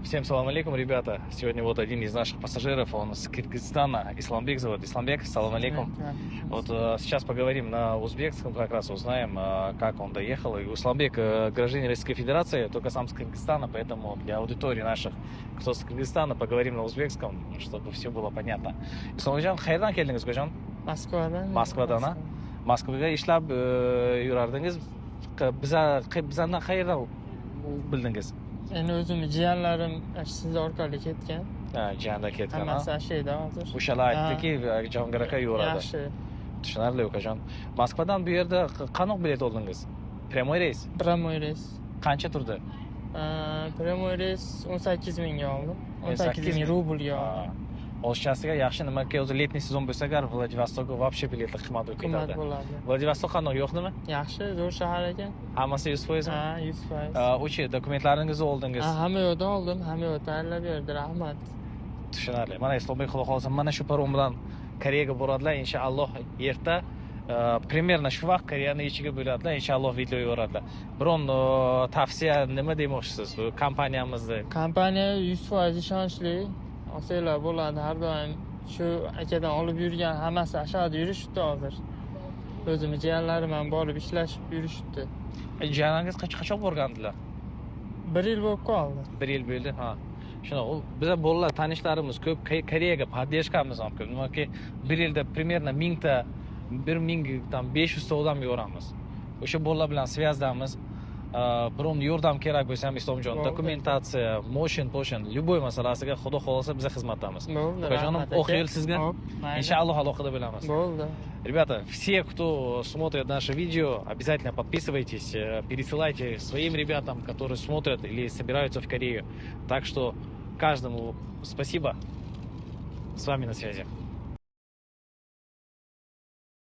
Всем салам алейкум, ребята. Сегодня вот один из наших пассажиров, он с Кыргызстана, Исламбек зовут. Исламбек, салам алейкум. Вот сейчас поговорим на узбекском, как раз узнаем, как он доехал. И Исламбек гражданин Российской Федерации, только сам с Кыргызстана, поэтому для аудитории наших, кто с Кыргызстана, поговорим на узбекском, чтобы все было понятно. Исламбекжан, qayerdan keldingiz Go'jon? Moskvadan, a? Moskvaga ishlab yurardingiz. Bizdan qayerdan bildingiz? Endi o'zimni jiyanlarim siz orqali ketgan. Ha, jiyanda ketgan. Hammasi ashida hozir. O'shalar aytdiki, Jahongir aka yuradi. Yaxshi. Tushunarli ukajon. Moskvadan bu yerda qanaqa bilet oldingiz? Prямой reys? Prямой reys. Qancha turdi? Prямой reys 18 mingga oldim. 18 ming rublga oldim. O'shchasiga yaxshi, nimaki o'zi letniy sezon bo'lsa agar Vladivostokga вообще biletlar qimmat bo'lib ketadi. Qimmat bo'ladi. Vladivostok qanday, yo'qmi? Yaxshi, zo'r shahar ekan. Hammasi 100%? Ha, 100%. O'sha dokumentlaringizni oldingiz? Ha, hamma yo'lda oldim, hamma yo'lda tayyorlab berdi, rahmat. Tushunarli. Mana Islombek xudo xohlasa mana shu parom bilan Koreyaga boradilar, inshaalloh erta примерно shu vaqt Koreyani ichiga bo'ladilar, inshaalloh video yuboradilar. Biron tavsiya nima demoqchisiz kompaniyamizni? Kompaniya 100% ishonchli. Olsanglar bo'ladi, har doim shu akadan olib yurgan hammasi ashada yurishibdi hozir. O'zimni jiyanlarim ham borib ishlashib yurishibdi. Jiyaningiz qachon borgandilar? 1 yil bo'lib qoldi. 1 yil bo'ldi, ha. Shunaqa, bizlar bolalar tanishlarimiz ko'p, Koreyaga podдержкamiz ham ko'p. Nimaki 1 yilda примерно 1000 ta 1500 ta odam yoramiz. O'sha bolalar bilan svyazamiz. Biron yordam kerak bo'lsa ham Islomjon, dokumentatsiya, motion, любой masalasiga xudo xolasa biz xizmatdamiz. Ukajonim, oq yo'l sizga. Inshaalloh aloqada bo'lamiz. Bo'ldi. Ребята, все, кто смотрит наше видео, обязательно подписывайтесь, пересылайте своим ребятам, которые смотрят или собираются в Корею. Так что каждому спасибо. С вами на связи.